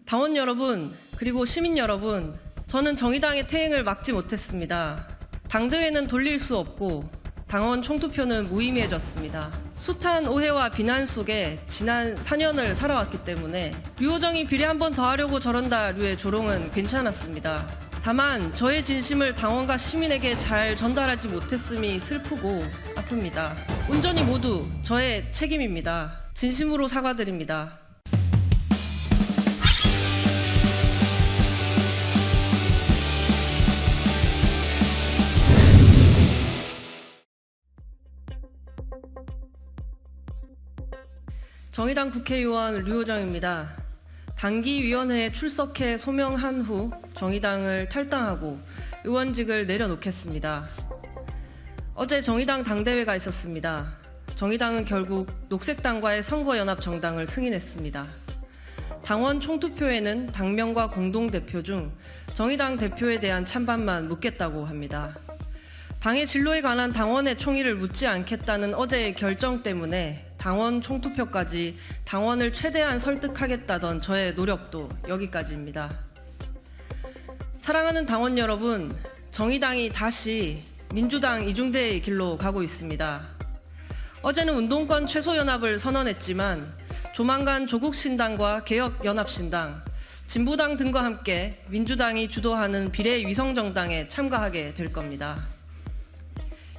당원 여러분, 그리고 시민 여러분, 저는 정의당의 퇴행을 막지 못했습니다. 당대회는 돌릴 수 없고 당원 총투표는 무의미해졌습니다. 숱한 오해와 비난 속에 지난 4년을 살아왔기 때문에 류호정이 비례 한 번 더 하려고 저런다 류의 조롱은 괜찮았습니다. 다만 저의 진심을 당원과 시민에게 잘 전달하지 못했음이 슬프고 아픕니다. 온전히 모두 저의 책임입니다. 진심으로 사과드립니다. 정의당 국회의원 류호정입니다. 당기위원회에 출석해 소명한 후 정의당을 탈당하고 의원직을 내려놓겠습니다. 어제 정의당 당대회가 있었습니다. 정의당은 결국 녹색당과의 선거연합정당을 승인했습니다. 당원 총투표에는 당명과 공동대표 중 정의당 대표에 대한 찬반만 묻겠다고 합니다. 당의 진로에 관한 당원의 총의를 묻지 않겠다는 어제의 결정 때문에 당원 총투표까지 당원을 최대한 설득하겠다던 저의 노력도 여기까지입니다. 사랑하는 당원 여러분, 정의당이 다시 민주당 이중대의 길로 가고 있습니다. 어제는 운동권 최소연합을 선언했지만 조만간 조국신당과 개혁연합신당, 진보당 등과 함께 민주당이 주도하는 비례위성정당에 참가하게 될 겁니다.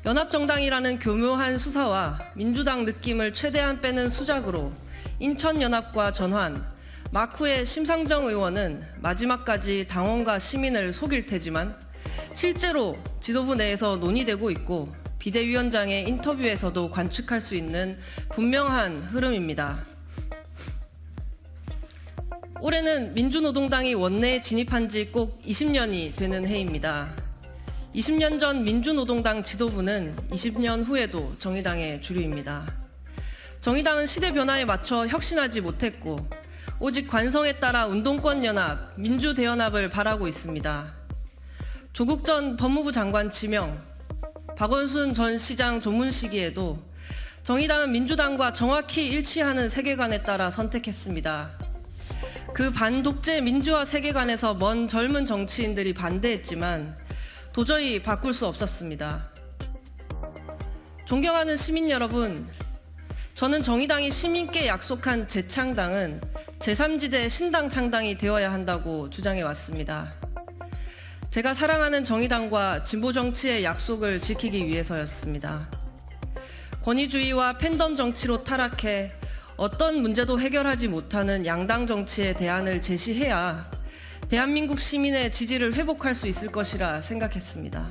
연합정당이라는 교묘한 수사와 민주당 느낌을 최대한 빼는 수작으로 인천연합과 전환, 마쿠의 심상정 의원은 마지막까지 당원과 시민을 속일 테지만 실제로 지도부 내에서 논의되고 있고 비대위원장의 인터뷰에서도 관측할 수 있는 분명한 흐름입니다. 올해는 민주노동당이 원내에 진입한 지 꼭 20년이 되는 해입니다. 20년 전 민주노동당 지도부는 20년 후에도 정의당의 주류입니다. 정의당은 시대 변화에 맞춰 혁신하지 못했고 오직 관성에 따라 운동권연합, 민주대연합을 바라고 있습니다. 조국 전 법무부 장관 지명, 박원순 전 시장 조문 시기에도 정의당은 민주당과 정확히 일치하는 세계관에 따라 선택했습니다. 그 반독재 민주화 세계관에서 먼 젊은 정치인들이 반대했지만 도저히 바꿀 수 없었습니다. 존경하는 시민 여러분, 저는 정의당이 시민께 약속한 재창당은 제3지대 신당 창당이 되어야 한다고 주장해 왔습니다. 제가 사랑하는 정의당과 진보 정치의 약속을 지키기 위해서였습니다. 권위주의와 팬덤 정치로 타락해 어떤 문제도 해결하지 못하는 양당 정치의 대안을 제시해야 대한민국 시민의 지지를 회복할 수 있을 것이라 생각했습니다.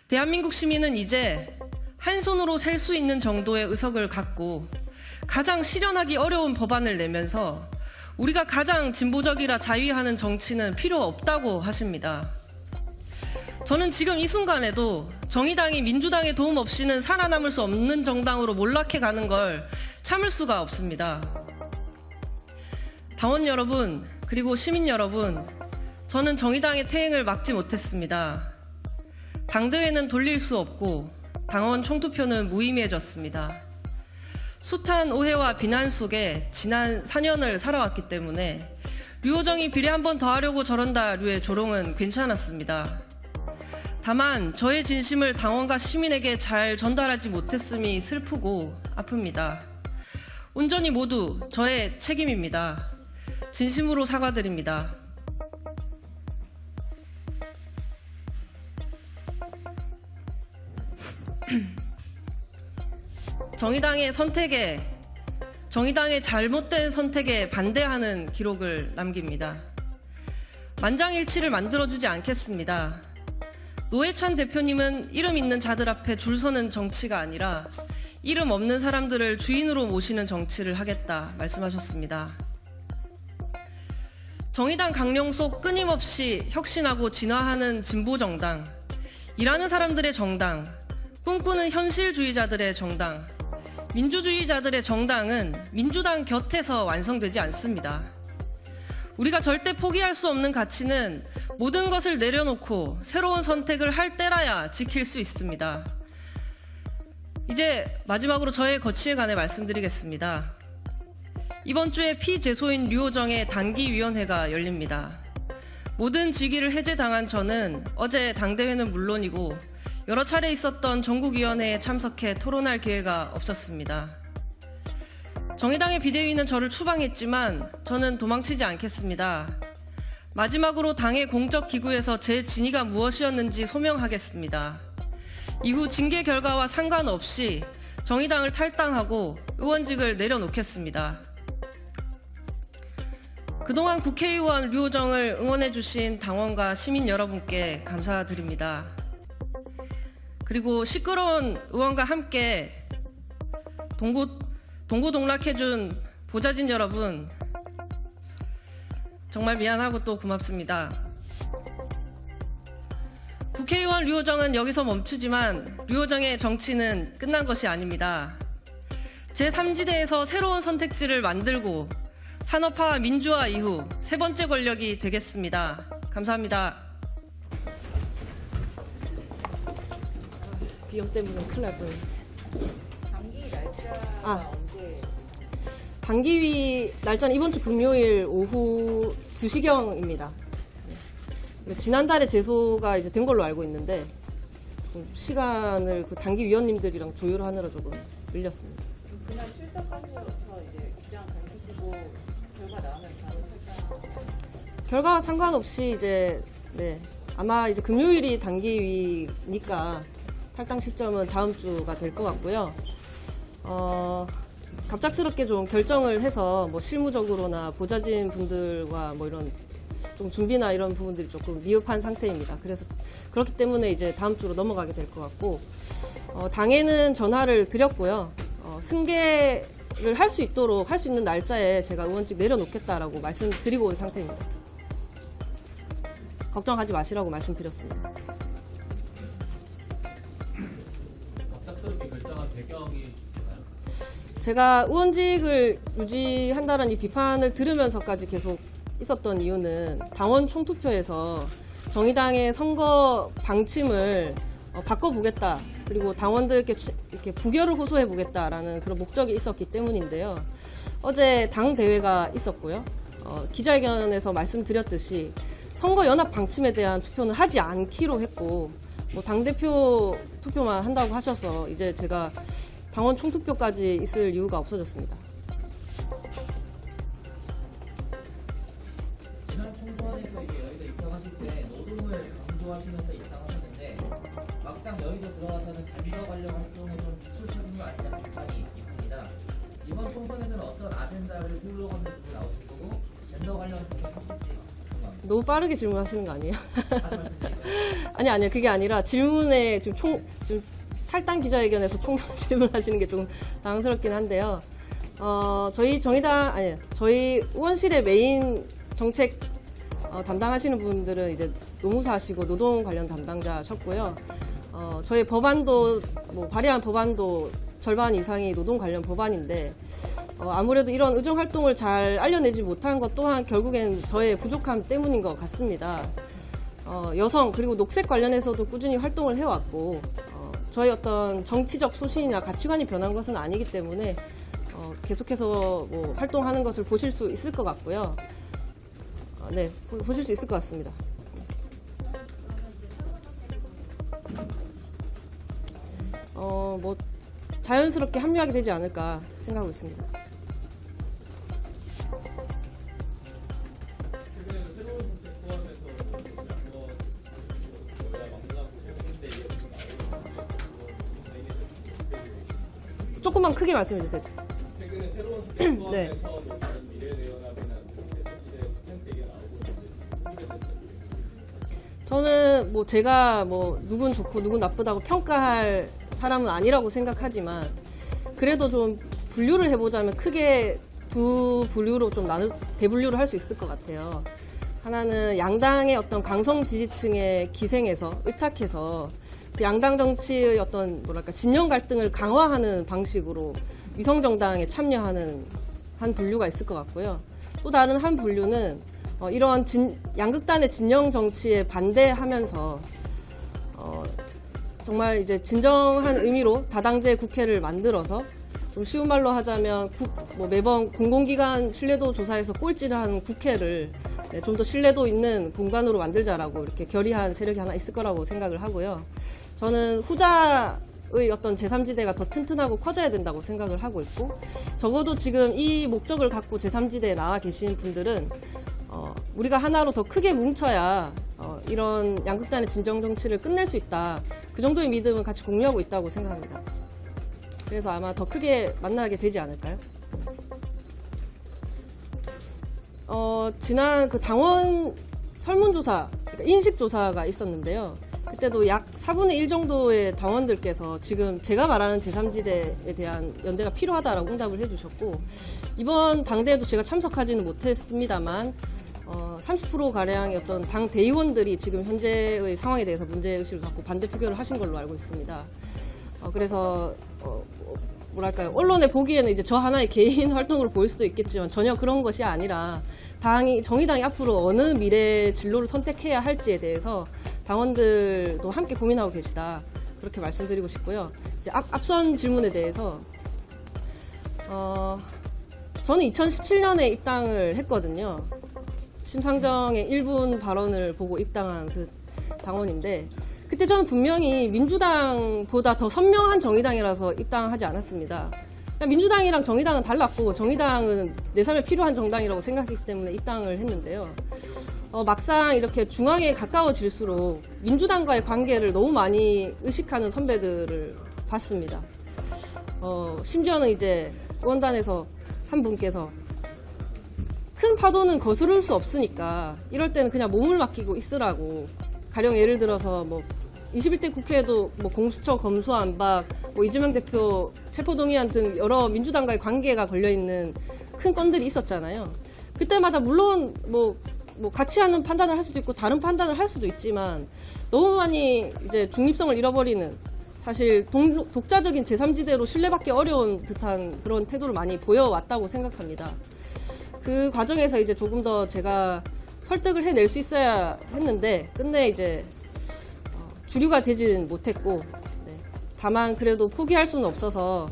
대한민국 시민은 이제 한 손으로 셀 수 있는 정도의 의석을 갖고 가장 실현하기 어려운 법안을 내면서 우리가 가장 진보적이라 자위하는 정치는 필요 없다고 하십니다. 저는 지금 이 순간에도 정의당이 민주당의 도움 없이는 살아남을 수 없는 정당으로 몰락해 가는 걸 참을 수가 없습니다. 당원 여러분, 그리고 시민 여러분, 저는 정의당의 퇴행을 막지 못했습니다. 당대회는 돌릴 수 없고 당원 총투표는 무의미해졌습니다. 숱한 오해와 비난 속에 지난 4년을 살아왔기 때문에 류호정이 비례 한 번 더 하려고 저런다 류의 조롱은 괜찮았습니다. 다만 저의 진심을 당원과 시민에게 잘 전달하지 못했음이 슬프고 아픕니다. 온전히 모두 저의 책임입니다. 진심으로 사과드립니다. 정의당의 잘못된 선택에 반대하는 기록을 남깁니다. 만장일치를 만들어주지 않겠습니다. 노회찬 대표님은 이름 있는 자들 앞에 줄 서는 정치가 아니라 이름 없는 사람들을 주인으로 모시는 정치를 하겠다 말씀하셨습니다. 정의당 강령 속 끊임없이 혁신하고 진화하는 진보정당, 일하는 사람들의 정당, 꿈꾸는 현실주의자들의 정당, 민주주의자들의 정당은 민주당 곁에서 완성되지 않습니다. 우리가 절대 포기할 수 없는 가치는 모든 것을 내려놓고 새로운 선택을 할 때라야 지킬 수 있습니다. 이제 마지막으로 저의 거취에 관해 말씀드리겠습니다. 이번 주에 피재소인 류호정의 단기위원회가 열립니다. 모든 직위를 해제당한 저는 어제 당대회는 물론이고 여러 차례 있었던 전국위원회에 참석해 토론할 기회가 없었습니다. 정의당의 비대위는 저를 추방했지만 저는 도망치지 않겠습니다. 마지막으로 당의 공적 기구에서 제 진위가 무엇이었는지 소명하겠습니다. 이후 징계 결과와 상관없이 정의당을 탈당하고 의원직을 내려놓겠습니다. 그동안 국회의원 류호정을 응원해주신 당원과 시민 여러분께 감사드립니다. 그리고 시끄러운 의원과 함께 동고동락해준 보좌진 여러분, 정말 미안하고 또 고맙습니다. 국회의원 류호정은 여기서 멈추지만 류호정의 정치는 끝난 것이 아닙니다. 제3지대에서 새로운 선택지를 만들고 산업화와 민주화 이후 세 번째 권력이 되겠습니다. 감사합니다. 비염 때문에 큰일 날 뻔. 단기 날짜가 언제? 단기위 날짜는 이번 주 금요일 오후 2시경입니다. 지난달에 제소가 이제 된 걸로 알고 있는데 시간을 그 단기 위원님들이랑 조율하느라 조금 밀렸습니다. 그날 출석하셔서 이제 기장 밝히시고 결과 나오면 바로 탈당. 결과와 상관없이 이제 아마 이제 금요일이 단기위니까 탈당 시점은 다음 주가 될 것 같고요. 갑작스럽게 좀 결정을 해서 뭐 실무적으로나 보좌진 분들과 뭐 이런 좀 준비나 이런 부분들이 조금 미흡한 상태입니다. 그래서 그렇기 때문에 이제 다음 주로 넘어가게 될 것 같고, 당에는 전화를 드렸고요. 승계를 할 수 있도록 할 수 있는 날짜에 제가 의원직 내려놓겠다라고 말씀드리고 온 상태입니다. 걱정하지 마시라고 말씀드렸습니다. 갑작스럽게 결정한 배경이 있나요? 제가 의원직을 유지한다는 이 비판을 들으면서까지 계속 있었던 이유는 당원 총투표에서 정의당의 선거 방침을 바꿔보겠다, 그리고 당원들께 이렇게 부결을 호소해보겠다라는 그런 목적이 있었기 때문인데요. 어제 당 대회가 있었고요. 기자회견에서 말씀드렸듯이 선거 연합 방침에 대한 투표는 하지 않기로 했고, 뭐 당대표 투표만 한다고 하셔서 이제 제가 당원 총투표까지 있을 이유가 없어졌습니다. 지난 총선에서 이제 여의도 입당하실 때 노동을 강조하시면서 입당하셨는데 막상 여의도 들어가서는 젠더 관련 활동에 좀 기술적인 거 아니냐 비판이 있습니다. 이번 총선에서는 어떤 아젠다를 훌로 건네고 나오실 거고 젠더 관련 공격하실지 궁금합니다. 너무 빠르게 질문하시는 거 아니에요? 다시 말씀드릴까요? 아니요. 그게 아니라 질문에 지금 탈당 기자회견에서 총선 질문하시는 게 조금 당황스럽긴 한데요. 저희 정의당, 저희 의원실의 메인 정책 담당하시는 분들은 이제 노무사 하시고 노동 관련 담당자셨고요. 저희 법안도, 발의한 법안도 절반 이상이 노동 관련 법안인데, 아무래도 이런 의정 활동을 잘 알려내지 못한 것 또한 결국엔 저의 부족함 때문인 것 같습니다. 여성 그리고 녹색 관련해서도 꾸준히 활동을 해왔고, 저희 어떤 정치적 소신이나 가치관이 변한 것은 아니기 때문에 계속해서 뭐 활동하는 것을 보실 수 있을 것 같고요. 네, 보실 수 있을 것 같습니다. 뭐 자연스럽게 합류하게 되지 않을까 생각하고 있습니다. 조금만 크게 말씀해 주세요. 최근에 새로운 소식 네. 포함해서 미래대연합이나 얘기가 나오고 있는데 저는 뭐 제가 뭐 누군 좋고 누군 나쁘다고 평가할 사람은 아니라고 생각하지만, 그래도 좀 분류를 해보자면 크게 두 분류로 좀 대분류를 할 수 있을 것 같아요. 하나는 양당의 어떤 강성 지지층의 기생에서 의탁해서 그 양당 정치의 어떤 진영 갈등을 강화하는 방식으로 위성정당에 참여하는 한 분류가 있을 것 같고요. 또 다른 한 분류는 이러한 양극단의 진영 정치에 반대하면서 정말 이제 진정한 의미로 다당제 국회를 만들어서 좀 좀 쉬운 말로 하자면 매번 공공기관 신뢰도 조사에서 꼴찌를 하는 국회를 좀 더 신뢰도 있는 공간으로 만들자라고 이렇게 결의한 세력이 하나 있을 거라고 생각을 하고요. 저는 후자의 어떤 제3지대가 더 튼튼하고 커져야 된다고 생각을 하고 있고, 적어도 지금 이 목적을 갖고 제3지대에 나와 계신 분들은 우리가 하나로 더 크게 뭉쳐야 이런 양극단의 진정 정치를 끝낼 수 있다. 그 정도의 믿음은 같이 공유하고 있다고 생각합니다. 그래서 아마 더 크게 만나게 되지 않을까요? 지난 그 당원 설문조사, 그러니까 인식조사가 있었는데요. 그때도 약 4분의 1 정도의 당원들께서 지금 제가 말하는 제3지대에 대한 연대가 필요하다라고 응답을 해주셨고, 이번 당대에도 제가 참석하지는 못했습니다만 30%가량의 어떤 당 대의원들이 지금 현재의 상황에 대해서 문제의식을 갖고 반대 표결을 하신 걸로 알고 있습니다. 그래서 뭐랄까요, 언론에 보기에는 이제 저 하나의 개인 활동으로 보일 수도 있겠지만 전혀 그런 것이 아니라 정의당이 앞으로 어느 미래 진로를 선택해야 할지에 대해서 당원들도 함께 고민하고 계시다, 그렇게 말씀드리고 싶고요. 이제 앞선 질문에 대해서 저는 2017년에 입당을 했거든요. 심상정의 1분 발언을 보고 입당한 그 당원인데, 그때 저는 분명히 민주당보다 더 선명한 정의당이라서 입당하지 않았습니다. 민주당이랑 정의당은 달랐고, 정의당은 내 삶에 필요한 정당이라고 생각했기 때문에 입당을 했는데요. 막상 이렇게 중앙에 가까워질수록 민주당과의 관계를 너무 많이 의식하는 선배들을 봤습니다. 심지어는 이제 의원단에서 한 분께서 큰 파도는 거스를 수 없으니까 이럴 때는 그냥 몸을 맡기고 있으라고, 가령 예를 들어서 21대 국회에도 공수처 검수안박, 이재명 대표 체포동의안 등 여러 민주당과의 관계가 걸려있는 큰 건들이 있었잖아요. 그때마다 물론 같이 하는 판단을 할 수도 있고 다른 판단을 할 수도 있지만 너무 많이 이제 중립성을 잃어버리는, 사실 독자적인 제3지대로 신뢰받기 어려운 듯한 그런 태도를 많이 보여왔다고 생각합니다. 그 과정에서 이제 조금 더 제가 설득을 해낼 수 있어야 했는데, 끝내 이제 주류가 되지는 못했고, 다만 그래도 포기할 수는 없어서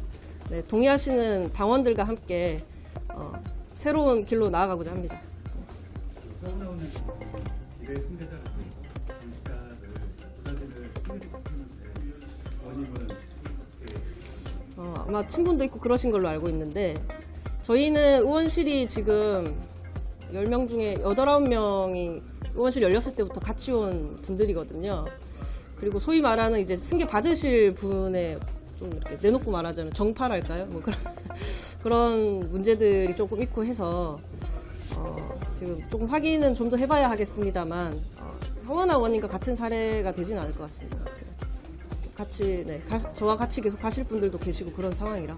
동의하시는 당원들과 함께 새로운 길로 나아가고자 합니다. 서울나오는 미래 승계자를 정치자를 부자들을 원님은 아마 친분도 있고 그러신 걸로 알고 있는데, 저희는 의원실이 지금 10명 중에 8, 9명이 의원실 열렸을 때부터 같이 온 분들이거든요. 그리고 소위 말하는 이제 승계 받으실 분의 좀 이렇게 내놓고 말하자면 정파랄까요? 그런 문제들이 조금 있고 해서 지금 조금 확인은 좀 더 해봐야 하겠습니다만 황원하 의원님과 같은 사례가 되지는 않을 것 같습니다. 같이 저와 같이 계속 가실 분들도 계시고 그런 상황이라.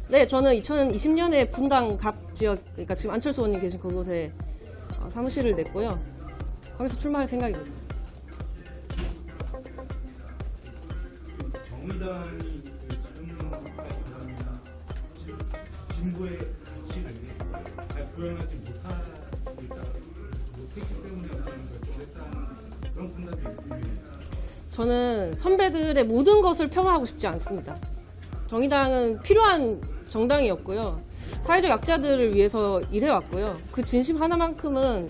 네, 저는 2020년에 분당 갑 지역, 그러니까 지금 안철수 의원님 계신 그곳에 사무실을 냈고요. 거기서 출마할 생각입니다. 정의당이 지금 진보의 가치를 잘 구현하지 못했기 때문에 결정했다는 그런 판단이 있습니다. 저는 선배들의 모든 것을 폄하하고 싶지 않습니다. 정의당은 필요한 정당이었고요. 사회적 약자들을 위해서 일해왔고요. 그 진심 하나만큼은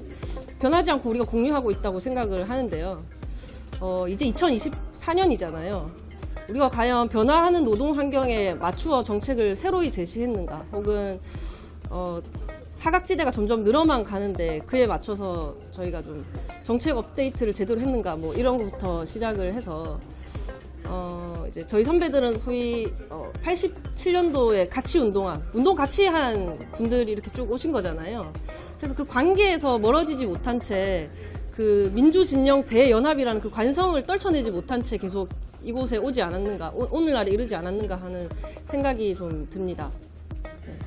변하지 않고 우리가 공유하고 있다고 생각을 하는데요. 이제 2024년이잖아요. 우리가 과연 변화하는 노동 환경에 맞추어 정책을 새로이 제시했는가, 혹은 사각지대가 점점 늘어만 가는데 그에 맞춰서 저희가 좀 정책 업데이트를 제대로 했는가, 이런 것부터 시작을 해서 이제 저희 선배들은 소위 87년도에 같이 운동 같이 한 분들이 이렇게 쭉 오신 거잖아요. 그래서 그 관계에서 멀어지지 못한 채 그 민주진영 대연합이라는 그 관성을 떨쳐내지 못한 채 계속 이곳에 오지 않았는가, 오늘날에 이르지 않았는가 하는 생각이 좀 듭니다. 네.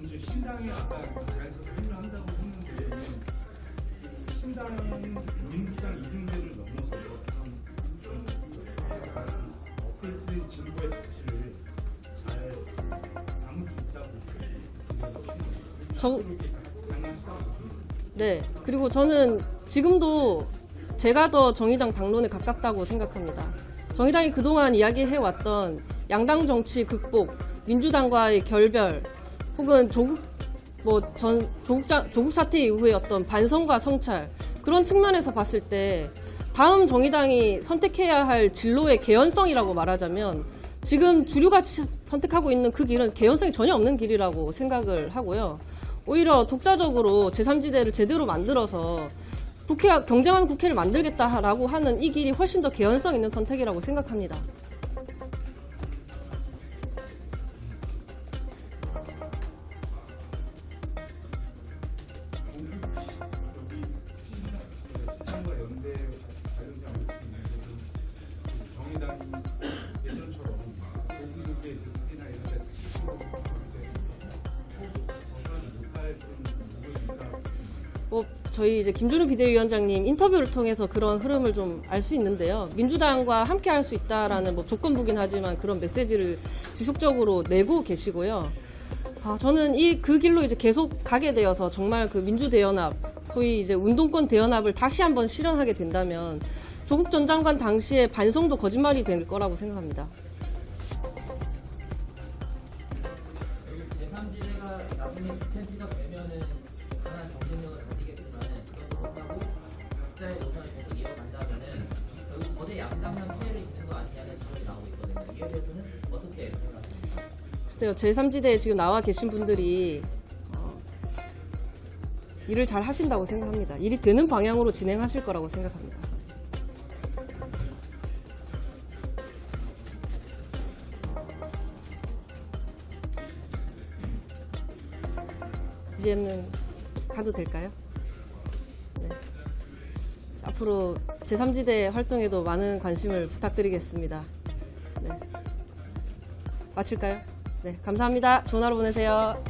이제 신당이 아까 자연스럽게 합류한다고 했는데, 신당 민주당 이중대를 넘어서 업데이트된 진보의 가치를 잘 담을 수 있다고 저, 네. 그리고 저는 지금도 제가 더 정의당 당론에 가깝다고 생각합니다. 정의당이 그동안 이야기해왔던 양당 정치 극복, 민주당과의 결별, 혹은 조국 사태 이후의 어떤 반성과 성찰, 그런 측면에서 봤을 때 다음 정의당이 선택해야 할 진로의 개연성이라고 말하자면 지금 주류가 선택하고 있는 그 길은 개연성이 전혀 없는 길이라고 생각을 하고요. 오히려 독자적으로 제3지대를 제대로 만들어서 경쟁하는 국회를 만들겠다라고 하는 이 길이 훨씬 더 개연성 있는 선택이라고 생각합니다. 신당과 연대 관련된 정의당이 예전처럼 조국의 특히나 이런 데 정당이 못할 그런 부분이니까 저희 이제 김준우 비대위원장님 인터뷰를 통해서 그런 흐름을 좀 알 수 있는데요. 민주당과 함께 할 수 있다라는 조건부긴 하지만 그런 메시지를 지속적으로 내고 계시고요. 저는 그 길로 이제 계속 가게 되어서 정말 그 민주 대연합, 소위 이제 운동권 대연합을 다시 한번 실현하게 된다면 조국 전 장관 당시의 반성도 거짓말이 될 거라고 생각합니다. 제3지대가 나중에 디센트가 되면은 강한 경쟁력을 가지겠지만은 그것도 못하고 각자의 노선을 계속 이어간다면은 결국 거대 양당만 피해를 입는 거 아니냐는 지적이 나오고 있거든요. 이에 대해서는 어떻게 생각하십니까? 글쎄요, 제3지대에 지금 나와 계신 분들이 일을 잘 하신다고 생각합니다. 일이 되는 방향으로 진행하실 거라고 생각합니다. 이제는 가도 될까요? 네. 앞으로 제3지대 활동에도 많은 관심을 부탁드리겠습니다. 네. 마칠까요? 네, 감사합니다. 좋은 하루 보내세요.